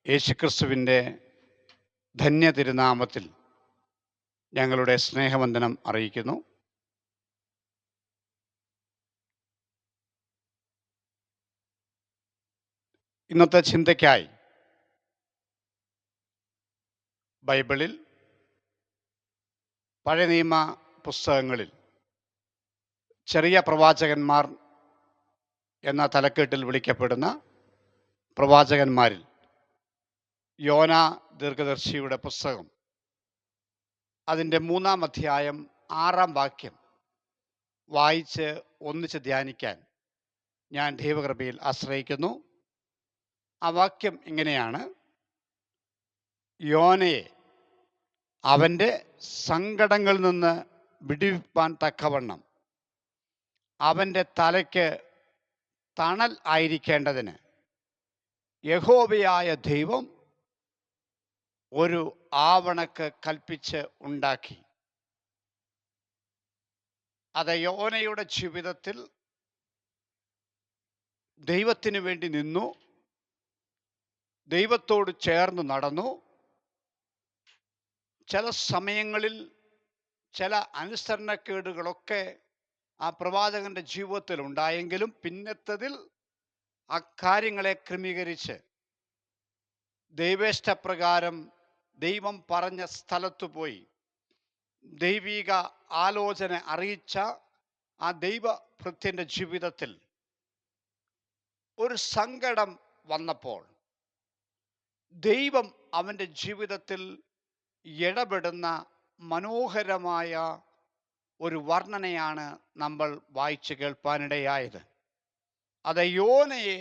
യേശുക്രിസ്തുവിൻ്റെ ധന്യ തിരുനാമത്തിൽ ഞങ്ങളുടെ സ്നേഹവന്ദനം അറിയിക്കുന്നു. ഇന്നത്തെ ചിന്തയ്ക്കായി ബൈബിളിൽ പഴയ നിയമ പുസ്തകങ്ങളിൽ ചെറിയ പ്രവാചകന്മാർ എന്ന തലക്കെട്ടിൽ വിളിക്കപ്പെടുന്ന പ്രവാചകന്മാരിൽ യോന ദീർഘദർശിയുടെ പുസ്തകം അതിൻ്റെ 3-ാം അധ്യായം 6-ാം വാക്യം വായിച്ച് ഒന്നിച്ച് ധ്യാനിക്കാൻ ഞാൻ ദൈവകൃപയിൽ ആശ്രയിക്കുന്നു. ആ വാക്യം ഇങ്ങനെയാണ്: യോനയെ അവൻ്റെ സങ്കടങ്ങളിൽ നിന്ന് വിടുവിപ്പാൻ തക്കവണ്ണം അവൻ്റെ തലയ്ക്ക് തണൽ ആയിരിക്കേണ്ടതിന് യഹോവയായ ദൈവം ഒരു ആവണക്ക് കൽപ്പിച്ച് ഉണ്ടാക്കി. അത് യോനയുടെ ജീവിതത്തിൽ ദൈവത്തിന് വേണ്ടി നിന്നു, ദൈവത്തോട് ചേർന്ന് നടന്നു. ചില സമയങ്ങളിൽ ചില അനുസരണക്കേടുകളൊക്കെ ആ പ്രവാചകന്റെ ജീവിതത്തിൽ ഉണ്ടായെങ്കിലും പിന്നത്തതിൽ ആ കാര്യങ്ങളെ ക്രമീകരിച്ച് ദൈവേഷ്ടപ്രകാരം ദൈവം പറഞ്ഞ സ്ഥലത്ത് പോയി ദൈവിക ആലോചന അറിയിച്ച ആ ദൈവഭൃത്യന്റെ ജീവിതത്തിൽ ഒരു സങ്കടം വന്നപ്പോൾ ദൈവം അവൻ്റെ ജീവിതത്തിൽ ഇടപെടുന്ന മനോഹരമായ ഒരു വർണ്ണനയാണ് നമ്മൾ വായിച്ചു കേൾപ്പാനിടയായത്. അത് യോനയെ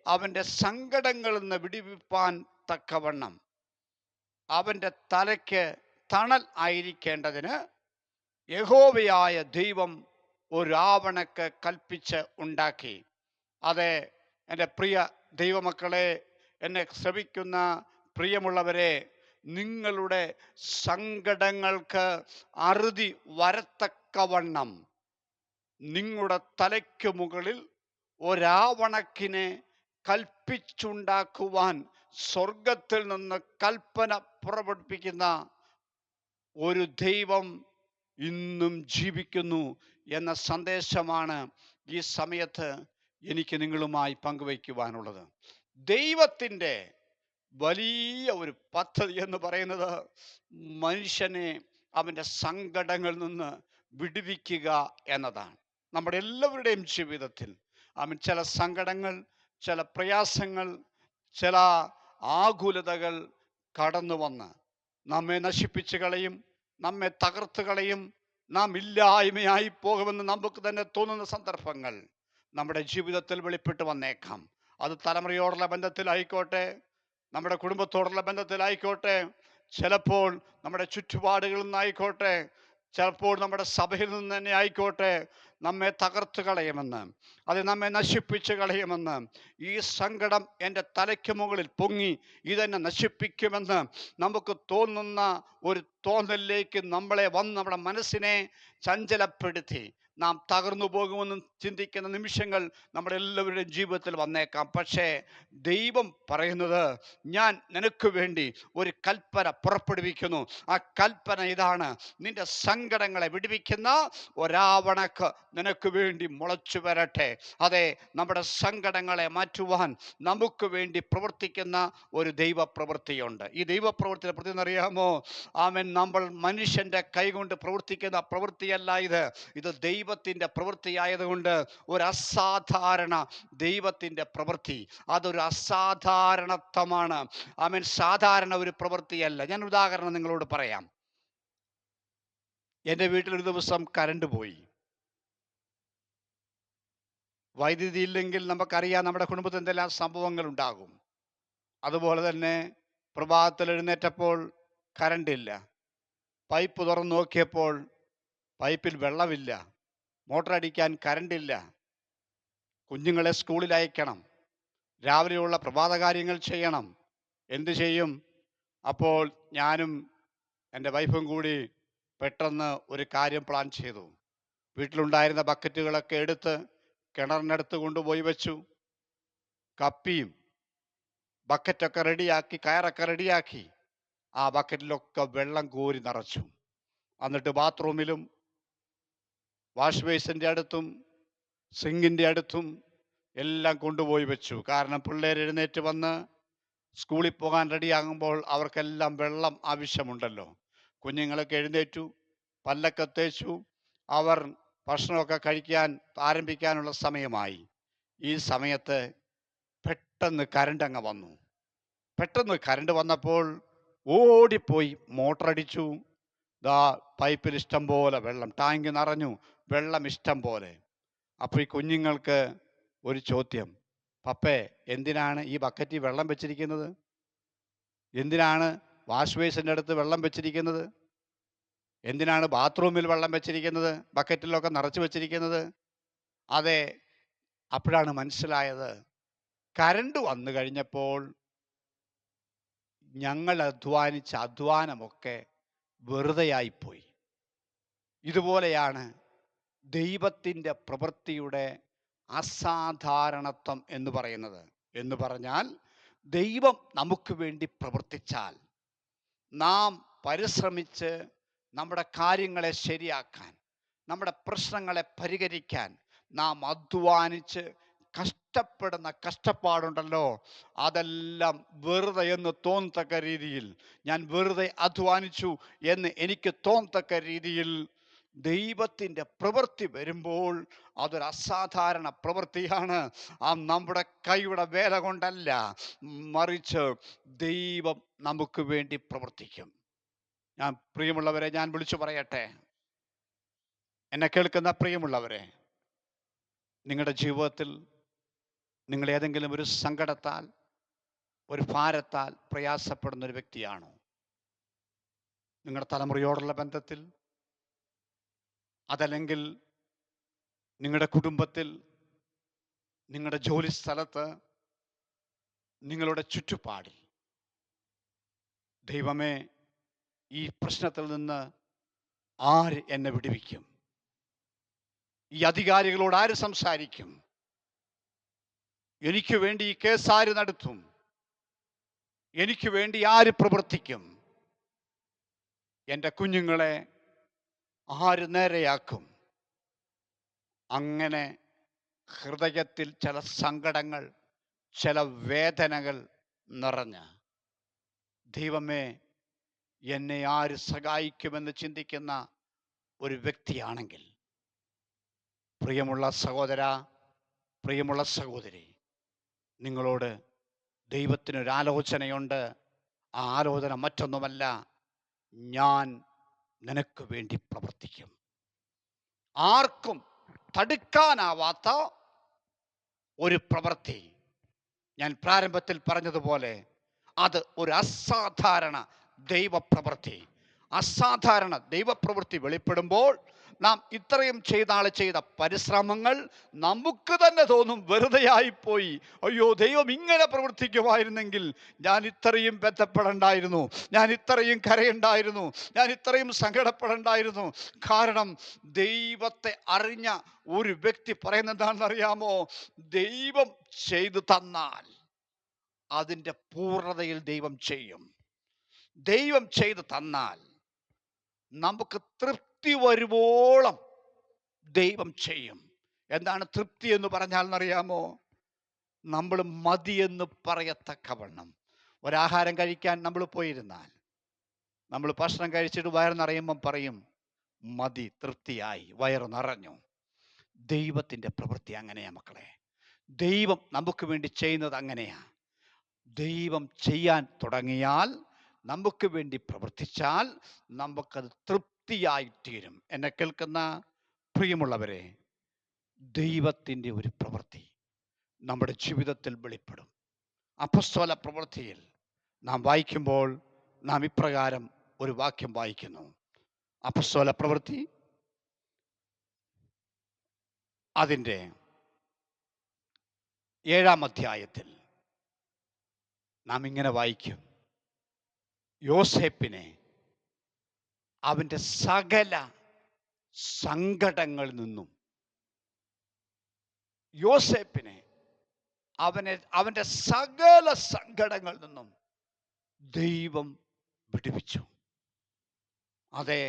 അവൻ്റെ സങ്കടങ്ങളിൽ നിന്ന് വിടുവിപ്പാൻ തക്കവണ്ണം അവൻ്റെ തലയ്ക്ക് തണൽ ആയിരിക്കേണ്ടതിന് യഹോവയായ ദൈവം ഒരാവണക്ക് കൽപ്പിച്ച് ഉണ്ടാക്കി. അതെ, എൻ്റെ പ്രിയ ദൈവമക്കളെ, എന്നെ ശ്രവിക്കുന്ന പ്രിയമുള്ളവരെ, നിങ്ങളുടെ സങ്കടങ്ങൾക്ക് അറുതി വരത്തക്കവണ്ണം നിങ്ങളുടെ തലയ്ക്ക് മുകളിൽ ഒരാവണക്കിനെ കൽപ്പിച്ചുണ്ടാക്കുവാൻ സ്വർഗത്തിൽ നിന്ന് കൽപ്പന പുറപ്പെടുപ്പിക്കുന്ന ഒരു ദൈവം ഇന്നും ജീവിക്കുന്നു എന്ന സന്ദേശമാണ് ഈ സമയത്ത് എനിക്ക് നിങ്ങളുമായി പങ്കുവയ്ക്കുവാനുള്ളത്. ദൈവത്തിൻ്റെ വലിയ ഒരു പദ്ധതി എന്ന് പറയുന്നത് മനുഷ്യനെ അവൻ്റെ സങ്കടങ്ങളിൽ നിന്ന് വിടുവിക്കുക എന്നതാണ്. നമ്മുടെ എല്ലാവരുടെയും ജീവിതത്തിൽ ചില സങ്കടങ്ങൾ, ചില പ്രയാസങ്ങൾ, ചില ആകുലതകൾ കടന്നു വന്ന് നമ്മെ നശിപ്പിച്ച് കളയും, നമ്മെ തകർത്ത് കളയും, നാം ഇല്ലായ്മയായി പോകുമെന്ന് നമുക്ക് തന്നെ തോന്നുന്ന സന്ദർഭങ്ങൾ നമ്മുടെ ജീവിതത്തിൽ വെളിപ്പെട്ട് വന്നേക്കാം. അത് തലമുറയോടുള്ള ബന്ധത്തിലായിക്കോട്ടെ, നമ്മുടെ കുടുംബത്തോടുള്ള ബന്ധത്തിലായിക്കോട്ടെ, ചിലപ്പോൾ നമ്മുടെ ചുറ്റുപാടുകളിൽ നിന്നായിക്കോട്ടെ, ചിലപ്പോൾ നമ്മുടെ സഭയിൽ നിന്ന് തന്നെ ആയിക്കോട്ടെ. നമ്മെ തകർത്ത് കളയുമെന്ന്, അത് നമ്മെ നശിപ്പിച്ച് കളയുമെന്ന്, ഈ സങ്കടം എൻ്റെ തലയ്ക്ക് മുകളിൽ പൊങ്ങി ഇതെന്നെ നശിപ്പിക്കുമെന്ന് നമുക്ക് തോന്നുന്ന ഒരു തോന്നലിലേക്ക് നമ്മളെ വന്ന് നമ്മുടെ മനസ്സിനെ ചഞ്ചലപ്പെടുത്തി നാം തകർന്നു പോകുമെന്ന് ചിന്തിക്കുന്ന നിമിഷങ്ങൾ നമ്മുടെ എല്ലാവരുടെയും ജീവിതത്തിൽ വന്നേക്കാം. പക്ഷേ ദൈവം പറയുന്നത്, ഞാൻ നിനക്ക് വേണ്ടി ഒരു കൽപ്പന പുറപ്പെടുവിക്കുന്നു. ആ കൽപ്പന ഇതാണ്: നിന്റെ സങ്കടങ്ങളെ വിടുവിക്കുന്ന ഒരാവണക്ക് നിനക്ക് വേണ്ടി മുളച്ചു വരട്ടെ. അതെ, നമ്മുടെ സങ്കടങ്ങളെ മാറ്റുവാൻ നമുക്ക് വേണ്ടി പ്രവർത്തിക്കുന്ന ഒരു ദൈവപ്രവൃത്തിയുണ്ട്. ഈ ദൈവപ്രവൃത്തിയുടെ പ്രതി എന്നറിയാമോ? നമ്മൾ മനുഷ്യൻ്റെ കൈകൊണ്ട് പ്രവർത്തിക്കുന്ന പ്രവൃത്തിയല്ല ഇത് ദൈവത്തിൻ്റെ പ്രവൃത്തിയായതുകൊണ്ട് ഒരു അസാധാരണ ദൈവത്തിൻ്റെ പ്രവൃത്തി, അതൊരു അസാധാരണത്വമാണ്. സാധാരണ ഒരു പ്രവൃത്തിയല്ല. ഞാൻ ഉദാഹരണം നിങ്ങളോട് പറയാം. എൻ്റെ വീട്ടിലൊരു ദിവസം കറണ്ട് പോയി. വൈദ്യുതി ഇല്ലെങ്കിൽ നമുക്കറിയാം നമ്മുടെ കുടുംബത്തിൽ എന്തെല്ലാം സംഭവങ്ങൾ ഉണ്ടാകും. അതുപോലെ തന്നെ പ്രഭാതത്തിൽ എഴുന്നേറ്റപ്പോൾ കറണ്ടില്ല. പൈപ്പ് തുറന്നു നോക്കിയപ്പോൾ പൈപ്പിൽ വെള്ളമില്ല. മോട്ടർ അടിക്കാൻ കറണ്ടില്ല. കുഞ്ഞുങ്ങളെ സ്കൂളിൽ അയക്കണം, രാവിലെയുള്ള പ്രഭാത കാര്യങ്ങൾ ചെയ്യണം. എന്തു ചെയ്യും? അപ്പോൾ ഞാനും എൻ്റെ വൈഫും കൂടി പെട്ടെന്ന് ഒരു കാര്യം പ്ലാൻ ചെയ്തു. വീട്ടിലുണ്ടായിരുന്ന ബക്കറ്റുകളൊക്കെ എടുത്ത് കിണറിനടുത്ത് കൊണ്ടുപോയി വെച്ചു. കപ്പിയും ബക്കറ്റൊക്കെ റെഡിയാക്കി, കയറൊക്കെ റെഡിയാക്കി ആ ബക്കറ്റിലൊക്കെ വെള്ളം കോരി നിറച്ചു. എന്നിട്ട് ബാത്റൂമിലും വാഷ് ബേസിൻ്റെ അടുത്തും സിങ്കിൻ്റെ അടുത്തും എല്ലാം കൊണ്ടുപോയി വെച്ചു. കാരണം പിള്ളേർ എഴുന്നേറ്റ് വന്ന് സ്കൂളിൽ പോകാൻ റെഡിയാകുമ്പോൾ അവർക്കെല്ലാം വെള്ളം ആവശ്യമുണ്ടല്ലോ. കുഞ്ഞുങ്ങളൊക്കെ എഴുന്നേറ്റു, പല്ലൊക്കെ തേച്ചു, അവർ ഭക്ഷണമൊക്കെ കഴിക്കാൻ ആരംഭിക്കാനുള്ള സമയമായി. ഈ സമയത്ത് പെട്ടെന്ന് കരണ്ട് അങ്ങ് വന്നു. പെട്ടെന്ന് കരണ്ട് വന്നപ്പോൾ ഓടിപ്പോയി മോട്ടറടിച്ചു. ദാ പൈപ്പിൽ ഇഷ്ടം പോലെ വെള്ളം, ടാങ്ക് നിറഞ്ഞു, വെള്ളം ഇഷ്ടം പോലെ. അപ്പോൾ ഈ കുഞ്ഞുങ്ങൾക്ക് ഒരു ചോദ്യം, പപ്പേ എന്തിനാണ് ഈ ബക്കറ്റിൽ വെള്ളം വെച്ചിരിക്കുന്നത്? എന്തിനാണ് വാഷ് ബേസിൻ്റെ അടുത്ത് വെള്ളം വെച്ചിരിക്കുന്നത്? എന്തിനാണ് ബാത്റൂമിൽ വെള്ളം വെച്ചിരിക്കുന്നത്, ബക്കറ്റിലൊക്കെ നിറച്ചു വെച്ചിരിക്കുന്നത്? അതെ, അപ്പോഴാണ് മനസ്സിലായത്, കരണ്ട് വന്നു കഴിഞ്ഞപ്പോൾ ഞങ്ങൾ അധ്വാനിച്ച അധ്വാനമൊക്കെ വെറുതെയായിപ്പോയി. ഇതുപോലെയാണ് ദൈവത്തിൻ്റെ പ്രവൃത്തിയുടെ അസാധാരണത്വം എന്ന് പറയുന്നത്. എന്ന് പറഞ്ഞാൽ ദൈവം നമുക്ക് വേണ്ടി പ്രവർത്തിച്ചാൽ, നാം പരിശ്രമിച്ച് നമ്മുടെ കാര്യങ്ങളെ ശരിയാക്കാൻ, നമ്മുടെ പ്രശ്നങ്ങളെ പരിഹരിക്കാൻ നാം അധ്വാനിച്ച് കഷ്ടപ്പെടുന്ന കഷ്ടപ്പാടുണ്ടല്ലോ, അതെല്ലാം വെറുതെ എന്ന് തോന്നത്തക്ക രീതിയിൽ, ഞാൻ വെറുതെ അധ്വാനിച്ചു എന്ന് എനിക്ക് തോന്നത്തക്ക രീതിയിൽ ദൈവത്തിൻ്റെ പ്രവൃത്തി വരുമ്പോൾ അതൊരു അസാധാരണ പ്രവൃത്തിയാണ്. ആ നമ്മുടെ കൈയുടെ വേല കൊണ്ടല്ല, മറിച്ച് ദൈവം നമുക്ക് വേണ്ടി പ്രവർത്തിക്കും. ഞാൻ പ്രിയമുള്ളവരെ, ഞാൻ വിളിച്ചു പറയട്ടെ, എന്നെ കേൾക്കുന്ന പ്രിയമുള്ളവരെ, നിങ്ങളുടെ ജീവിതത്തിൽ നിങ്ങൾ ഏതെങ്കിലും ഒരു സങ്കടത്താൽ, ഒരു ഭാരത്താൽ പ്രയാസപ്പെടുന്ന ഒരു വ്യക്തിയാണോ? നിങ്ങളുടെ തലമുറയോടുള്ള ബന്ധത്തിൽ, അതല്ലെങ്കിൽ നിങ്ങളുടെ കുടുംബത്തിൽ, നിങ്ങളുടെ ജോലി സ്ഥലത്ത്, നിങ്ങളുടെ ചുറ്റുപാടിൽ, ദൈവമേ ഈ പ്രശ്നത്തിൽ നിന്ന് ആര് എന്നെ വിടുവിക്കും? ഈ അധികാരികളോട് ആര് സംസാരിക്കും? എനിക്ക് വേണ്ടി ഈ കേസ് ആര് നടത്തും? എനിക്ക് വേണ്ടി ആര് പ്രവർത്തിക്കും? എൻ്റെ കുഞ്ഞുങ്ങളെ ആര് നേരെയാക്കും? അങ്ങനെ ഹൃദയത്തിൽ ചില സങ്കടങ്ങൾ, ചില വേദനകൾ നിറഞ്ഞ, ദൈവമേ എന്നെ ആര് സഹായിക്കുമെന്ന് ചിന്തിക്കുന്ന ഒരു വ്യക്തിയാണെങ്കിൽ, പ്രിയമുള്ള സഹോദര, പ്രിയമുള്ള സഹോദരി, നിങ്ങളോട് ദൈവത്തിനൊരാലോചനയുണ്ട്. ആ ആലോചന മറ്റൊന്നുമല്ല, ഞാൻ നിനക്ക് വേണ്ടി പ്രവർത്തിക്കും. ആർക്കും തടുക്കാനാവാത്ത ഒരു പ്രവൃത്തി. ഞാൻ പ്രാരംഭത്തിൽ പറഞ്ഞതുപോലെ അത് ഒരു അസാധാരണ ദൈവപ്രവൃത്തി. അസാധാരണ ദൈവപ്രവൃത്തി വെളിപ്പെടുമ്പോൾ നാം ഇത്രയും ചെയ്ത പരിശ്രമങ്ങൾ നമുക്ക് തന്നെ തോന്നും വെറുതെയായിപ്പോയി. അയ്യോ, ദൈവം ഇങ്ങനെ പ്രവർത്തിക്കുമായിരുന്നെങ്കിൽ ഞാൻ ഇത്രയും ബന്ധപ്പെടണ്ടായിരുന്നു, ഞാൻ ഇത്രയും കരയുണ്ടായിരുന്നു, ഞാൻ ഇത്രയും സങ്കടപ്പെടണ്ടായിരുന്നു. കാരണം ദൈവത്തെ അറിഞ്ഞ ഒരു വ്യക്തി പറയുന്നത് എന്താണെന്നറിയാമോ? ദൈവം ചെയ്തു തന്നാൽ അതിൻ്റെ പൂർണ്ണതയിൽ ദൈവം ചെയ്യും. ദൈവം ചെയ്തു തന്നാൽ നമുക്ക് തൃപ്തി വരുവോളം ദൈവം ചെയ്യും. എന്താണ് തൃപ്തി എന്ന് പറഞ്ഞാൽ എന്നറിയാമോ? നമ്മൾ മതിയെന്ന് പറയത്തക്കവണ്ണം ഒരാഹാരം കഴിക്കാൻ നമ്മൾ പോയിരുന്നാൽ, നമ്മൾ ഭക്ഷണം കഴിച്ചിട്ട് വയറ് നിറയുമ്പം പറയും, മതി, തൃപ്തിയായി, വയറ് നിറഞ്ഞു. ദൈവത്തിൻ്റെ പ്രവൃത്തി അങ്ങനെയാ മക്കളെ. ദൈവം നമുക്ക് വേണ്ടി ചെയ്യുന്നത് അങ്ങനെയാ. ദൈവം ചെയ്യാൻ തുടങ്ങിയാൽ, നമുക്ക് വേണ്ടി പ്രവർത്തിച്ചാൽ നമുക്കത് തൃപ്തിയായിത്തീരും. എന്നെ കേൾക്കുന്ന പ്രിയമുള്ളവരെ, ദൈവത്തിൻ്റെ ഒരു പ്രവൃത്തി നമ്മുടെ ജീവിതത്തിൽ വെളിപ്പെടും. അപ്പോസ്തല പ്രവൃത്തിയിൽ നാം വായിക്കുമ്പോൾ നാം ഇപ്രകാരം ഒരു വാക്യം വായിക്കുന്നു. അപ്പോസ്തല പ്രവൃത്തി അതിൻ്റെ 7-ാം അധ്യായത്തിൽ നാം ഇങ്ങനെ വായിക്കും, യോസേപ്പിനെ അവൻ്റെ സകല സങ്കടങ്ങളിൽ നിന്നും, യോസേപ്പിനെ അവൻ്റെ സകല സങ്കടങ്ങളിൽ നിന്നും ദൈവം വിടുവിച്ചു. അതെ,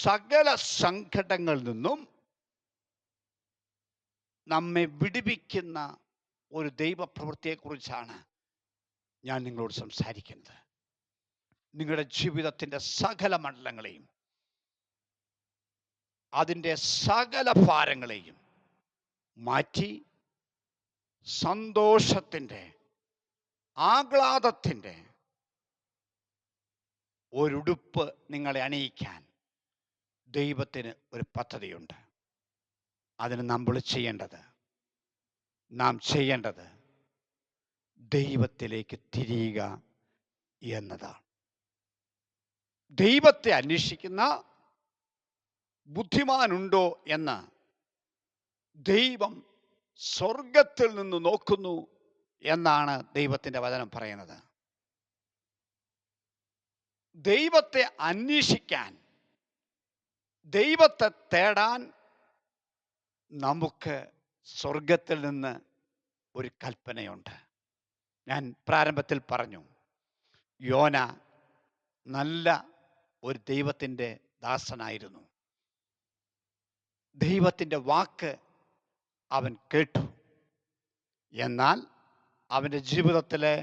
സകല സങ്കടങ്ങളിൽ നിന്നും നമ്മെ വിടുവിക്കുന്ന ഒരു ദൈവപ്രവൃത്തിയെക്കുറിച്ചാണ് ഞാൻ നിങ്ങളോട് സംസാരിക്കുന്നത്. നിങ്ങളുടെ ജീവിതത്തിൻ്റെ സകല മണ്ഡലങ്ങളെയും അതിൻ്റെ സകല ഭാരങ്ങളെയും മാറ്റി സന്തോഷത്തിൻ്റെ, ആഹ്ലാദത്തിൻ്റെ ഒരുടുപ്പ് നിങ്ങളെ അണിയിക്കാൻ ദൈവത്തിന് ഒരു പദ്ധതിയുണ്ട്. അതിന് നാം ചെയ്യേണ്ടത് ദൈവത്തിലേക്ക് തിരിയുക എന്നതാണ്. ദൈവത്തെ അന്വേഷിക്കുന്ന ബുദ്ധിമാനുണ്ടോ എന്ന് ദൈവം സ്വർഗത്തിൽ നിന്ന് നോക്കുന്നു എന്നാണ് ദൈവത്തിൻ്റെ വചനം പറയുന്നത്. ദൈവത്തെ അന്വേഷിക്കാൻ, ദൈവത്തെ തേടാൻ നമുക്ക് സ്വർഗത്തിൽ നിന്ന് ഒരു കൽപ്പനയുണ്ട്. ഞാൻ പ്രാരംഭത്തിൽ പറഞ്ഞു, യോന നല്ല ഒരു ദൈവത്തിൻ്റെ ദാസനായിരുന്നു. ദൈവത്തിൻ്റെ വാക്ക് അവൻ കേട്ടു. എന്നാൽ അവൻ്റെ ജീവിതത്തിലെ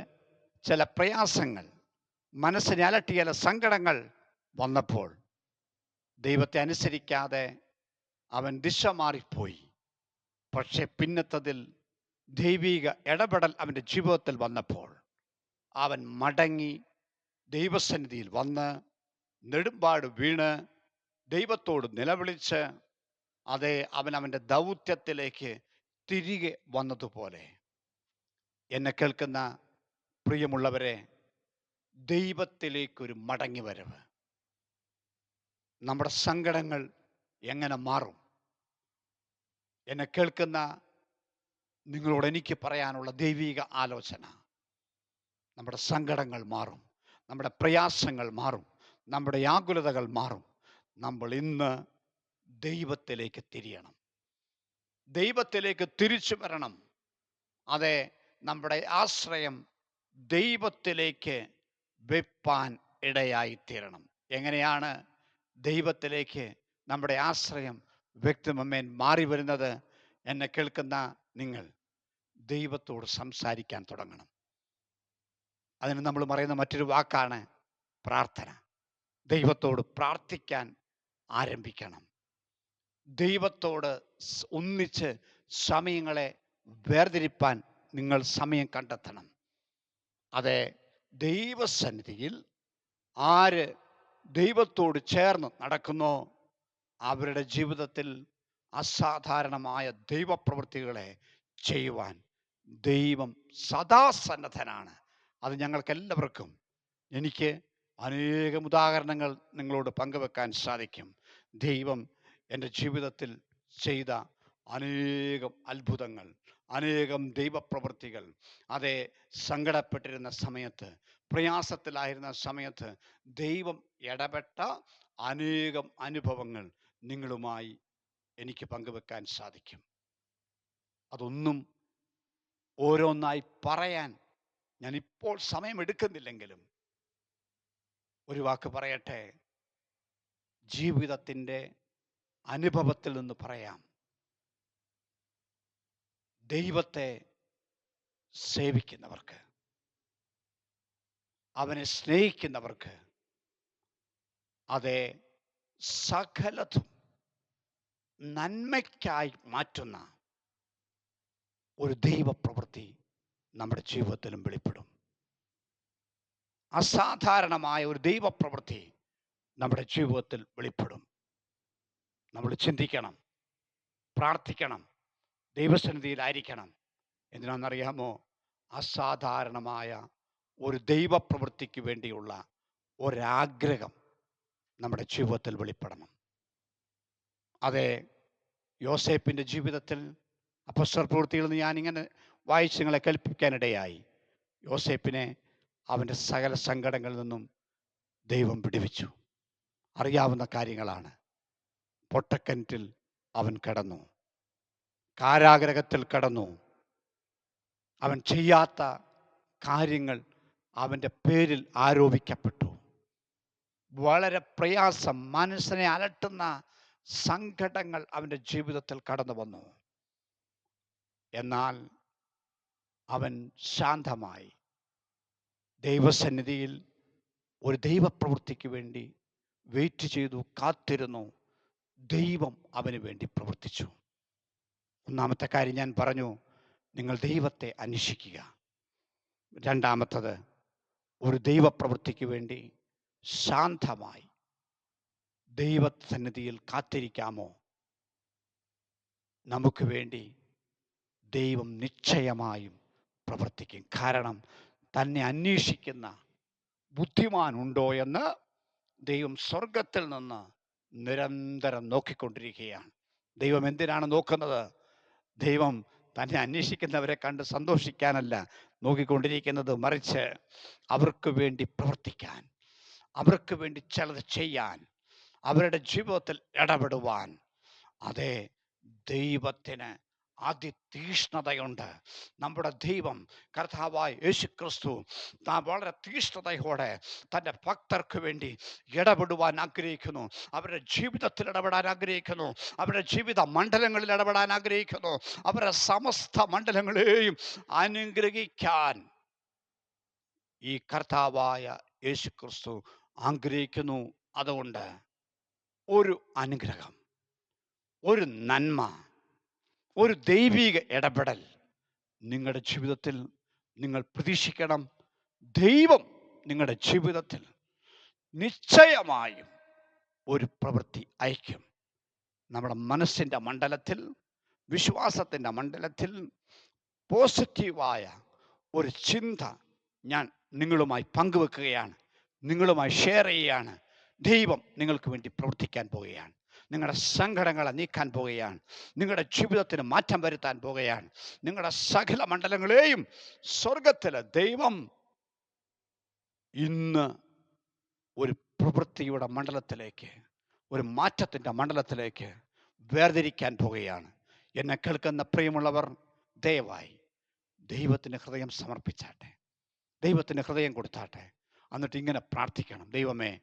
ചില പ്രയാസങ്ങൾ, മനസ്സിനെ അലട്ടിയ ചില സങ്കടങ്ങൾ വന്നപ്പോൾ ദൈവത്തെ അനുസരിക്കാതെ അവൻ ദിശ മാറിപ്പോയി. പക്ഷെ പിന്നത്തതിൽ ദൈവിക ഇടപെടൽ അവൻ്റെ ജീവിതത്തിൽ വന്നപ്പോൾ അവൻ മടങ്ങി ദൈവസന്നിധിയിൽ വന്ന് നെടുമ്പാട് വീണ് ദൈവത്തോട് നിലവിളിച്ച് അവൻ്റെ ദൗത്യത്തിലേക്ക് തിരികെ വന്നതുപോലെ. എന്നെ കേൾക്കുന്ന പ്രിയമുള്ളവരെ, ദൈവത്തിലേക്കൊരു മടങ്ങി വരവ്. നമ്മുടെ സങ്കടങ്ങൾ എങ്ങനെ മാറും? എന്നെ കേൾക്കുന്ന നിങ്ങളോട് എനിക്ക് പറയാനുള്ള ദൈവിക ആലോചന, നമ്മുടെ സങ്കടങ്ങൾ മാറും, നമ്മുടെ പ്രയാസങ്ങൾ മാറും, നമ്മുടെ ആകുലതകൾ മാറും. നമ്മൾ ഇന്ന് ദൈവത്തിലേക്ക് തിരിയണം, ദൈവത്തിലേക്ക് തിരിച്ചു വരണം. അതെ, നമ്മുടെ ആശ്രയം ദൈവത്തിലേക്ക് വെപ്പാൻ ഇടയായിത്തീരണം. എങ്ങനെയാണ് ദൈവത്തിലേക്ക് നമ്മുടെ ആശ്രയം വ്യക്തിമേൻ മാറി വരുന്നത്? എന്നെ കേൾക്കുന്ന നിങ്ങൾ ദൈവത്തോട് സംസാരിക്കാൻ തുടങ്ങണം. അതിന് നമ്മൾ പറയുന്ന മറ്റൊരു വാക്കാണ് പ്രാർത്ഥന. ദൈവത്തോട് പ്രാർത്ഥിക്കാൻ ആരംഭിക്കണം. ദൈവത്തോട് ഒന്നിച്ച് സമയങ്ങളെ വേർതിരിപ്പാൻ നിങ്ങൾ സമയം കണ്ടെത്തണം. അതെ, ദൈവസന്നിധിയിൽ ആര് ദൈവത്തോട് ചേർന്ന് നടക്കുന്നോ അവരുടെ ജീവിതത്തിൽ അസാധാരണമായ ദൈവപ്രവൃത്തികളെ ചെയ്യുവാൻ ദൈവം സദാസന്നദ്ധനാണ്. അത് ഞങ്ങൾക്കെല്ലാവർക്കും, എനിക്ക് അനേകം ഉദാഹരണങ്ങൾ നിങ്ങളോട് പങ്കുവെക്കാൻ സാധിക്കും. ദൈവം എൻ്റെ ജീവിതത്തിൽ ചെയ്ത അനേകം അത്ഭുതങ്ങൾ, അനേകം ദൈവപ്രവൃത്തികൾ. അതേ, സങ്കടപ്പെട്ടിരുന്ന സമയത്ത്, പ്രയാസത്തിലായിരുന്ന സമയത്ത് ദൈവം ഇടപെട്ട അനേകം അനുഭവങ്ങൾ നിങ്ങളുമായി എനിക്ക് പങ്കുവെക്കാൻ സാധിക്കും. അതൊന്നും ഓരോന്നായി പറയാൻ ഞാനിപ്പോൾ സമയമെടുക്കുന്നില്ലെങ്കിലും ഒരു വാക്ക് പറയട്ടെ. ജീവിതത്തിൻ്റെ അനുഭവത്തിൽ നിന്ന് പറയാം. ദൈവത്തെ സേവിക്കുന്നവർക്ക്, അവനെ സ്നേഹിക്കുന്നവർക്ക്, അതേ, സകലതും നന്മയ്ക്കായി മാറ്റുന്ന ഒരു ദൈവപ്രവൃത്തി നമ്മുടെ ജീവിതത്തിലും വെളിപ്പെടും. അസാധാരണമായ ഒരു ദൈവപ്രവൃത്തി നമ്മുടെ ജീവിതത്തിൽ വെളിപ്പെടും. നമ്മൾ ചിന്തിക്കണം, പ്രാർത്ഥിക്കണം, ദൈവസന്നിധിയിലായിരിക്കണം. എന്തിനാണെന്നറിയാമോ? അസാധാരണമായ ഒരു ദൈവപ്രവൃത്തിക്ക് വേണ്ടിയുള്ള ഒരാഗ്രഹം നമ്മുടെ ജീവിതത്തിൽ വെളിപ്പെടണം. അതെ, യോസേപ്പിൻ്റെ ജീവിതത്തിൽ അപ്പോസ്തലപ്രവൃത്തികളിൽ നിന്ന് ഞാനിങ്ങനെ വായിച്ച് നിങ്ങളെ കേൾപ്പിക്കാനിടയായി. യോസേപ്പിനെ അവൻ്റെ സകല സങ്കടങ്ങളിൽ നിന്നും ദൈവം വിടുവിച്ചു. അറിയാവുന്ന കാര്യങ്ങളാണ്. പൊട്ടക്കിണറ്റിൽ അവൻ കിടന്നു, കാരാഗ്രഹത്തിൽ കിടന്നു, അവൻ ചെയ്യാത്ത കാര്യങ്ങൾ അവൻ്റെ പേരിൽ ആരോപിക്കപ്പെട്ടു. വളരെ പ്രയാസം, മനസ്സിനെ അലട്ടുന്ന സങ്കടങ്ങൾ അവൻ്റെ ജീവിതത്തിൽ കടന്നു വന്നു. എന്നാൽ അവൻ ശാന്തമായി ദൈവസന്നിധിയിൽ ഒരു ദൈവപ്രവൃത്തിക്ക് വേണ്ടി വെയിറ്റ് ചെയ്തു, കാത്തിരുന്നു. ദൈവം അവന് വേണ്ടി പ്രവർത്തിച്ചു. ഒന്നാമത്തെ കാര്യം ഞാൻ പറഞ്ഞു, നിങ്ങൾ ദൈവത്തെ അന്വേഷിക്കുക. രണ്ടാമത്തത്, ഒരു ദൈവപ്രവൃത്തിക്ക് വേണ്ടി ശാന്തമായി ദൈവസന്നിധിയിൽ കാത്തിരിക്കാമോ? നമുക്ക് വേണ്ടി ദൈവം നിശ്ചയമായും പ്രവർത്തിക്കും. കാരണം തന്നെ അന്വേഷിക്കുന്ന ബുദ്ധിമാനുണ്ടോ എന്ന് ദൈവം സ്വർഗത്തിൽ നിന്ന് നിരന്തരം നോക്കിക്കൊണ്ടിരിക്കുകയാണ്. ദൈവം എന്തിനാണ് നോക്കുന്നത്? ദൈവം തന്നെ അന്വേഷിക്കുന്നവരെ കണ്ട് സന്തോഷിക്കാനല്ല നോക്കിക്കൊണ്ടിരിക്കുന്നത്, മറിച്ച് അവർക്ക് വേണ്ടി പ്രവർത്തിക്കാൻ, അവർക്ക് വേണ്ടി ചിലത് ചെയ്യാൻ, അവരുടെ ജീവിതത്തിൽ ഇടപെടുവാൻ. അതെ, ദൈവത്തിന് അതിതീഷ്ണതയുണ്ട്. നമ്മുടെ ദൈവം കർത്താവായ യേശുക്രിസ്തു വളരെ തീഷ്ണതയോടെ തൻ്റെ ഭക്തർക്ക് വേണ്ടി ഇടപെടുവാൻ ആഗ്രഹിക്കുന്നു. അവരുടെ ജീവിതത്തിൽ ഇടപെടാൻ ആഗ്രഹിക്കുന്നു. അവരുടെ ജീവിത മണ്ഡലങ്ങളിൽ ഇടപെടാൻ ആഗ്രഹിക്കുന്നു. അവരുടെ സമസ്ത മണ്ഡലങ്ങളെയും അനുഗ്രഹിക്കാൻ ഈ കർത്താവായ യേശുക്രിസ്തു ആഗ്രഹിക്കുന്നു. അതുകൊണ്ട് ഒരു അനുഗ്രഹം, ഒരു നന്മ, ഒരു ദൈവിക ഇടപെടൽ നിങ്ങളുടെ ജീവിതത്തിൽ നിങ്ങൾ പ്രതീക്ഷിക്കണം. ദൈവം നിങ്ങളുടെ ജീവിതത്തിൽ നിശ്ചയമായും ഒരു പ്രവൃത്തി അയക്കും. നമ്മുടെ മനസ്സിൻ്റെ മണ്ഡലത്തിൽ, വിശ്വാസത്തിൻ്റെ മണ്ഡലത്തിൽ പോസിറ്റീവായ ഒരു ചിന്ത ഞാൻ നിങ്ങളുമായി പങ്കുവെക്കുകയാണ്, നിങ്ങളുമായി ഷെയർ ചെയ്യുകയാണ്. ദൈവം നിങ്ങൾക്ക് വേണ്ടി പ്രവർത്തിക്കാൻ പോവുകയാണ്. നിങ്ങളുടെ സങ്കടങ്ങളെ നീക്കാൻ പോവുകയാണ്. നിങ്ങളുടെ ജീവിതത്തിന് മാറ്റം വരുത്താൻ പോവുകയാണ്. നിങ്ങളുടെ സകല മണ്ഡലങ്ങളെയും സ്വർഗത്തിൽ ദൈവം ഇന്ന് ഒരു പ്രവൃത്തിയുടെ മണ്ഡലത്തിലേക്ക്, ഒരു മാറ്റത്തിൻ്റെ മണ്ഡലത്തിലേക്ക് വേർതിരിക്കാൻ പോവുകയാണ്. എന്നെ കേൾക്കുന്ന പ്രിയമുള്ളവർ, ദയവായി ദൈവത്തിന് ഹൃദയം സമർപ്പിച്ചാട്ടെ, ദൈവത്തിന് ഹൃദയം കൊടുത്താട്ടെ. എന്നിട്ട് ഇങ്ങനെ പ്രാർത്ഥിക്കണം: ദൈവമേ,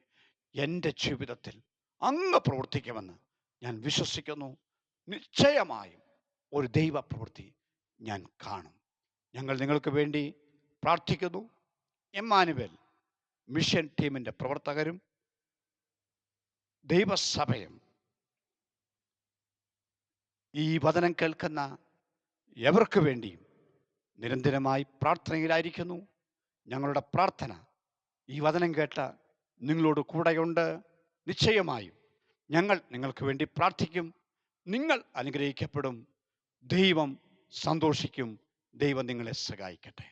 എൻ്റെ ജീവിതത്തിൽ അങ്ങ് പ്രവർത്തിക്കുമെന്ന് ഞാൻ വിശ്വസിക്കുന്നു. നിശ്ചയമായും ഒരു ദൈവ പ്രവൃത്തി ഞാൻ കാണും. ഞങ്ങൾ നിങ്ങൾക്ക് വേണ്ടി പ്രാർത്ഥിക്കുന്നു. എമ്മാനുവേൽ മിഷൻ ടീമിൻ്റെ പ്രവർത്തകരും ദൈവസഭയും ഈ വചനം കേൾക്കുന്ന എവർക്ക് വേണ്ടിയും നിരന്തരമായി പ്രാർത്ഥനയിലായിരിക്കുന്നു. ഞങ്ങളുടെ പ്രാർത്ഥന ഈ വചനം കേട്ട നിങ്ങളോട് കൂടെയുണ്ട്. നിശ്ചയമായും ഞങ്ങൾ നിങ്ങൾക്ക് വേണ്ടി പ്രാർത്ഥിക്കും. നിങ്ങൾ അനുഗ്രഹിക്കപ്പെടും. ദൈവം സന്തോഷിക്കും. ദൈവം നിങ്ങളെ സഹായിക്കട്ടെ.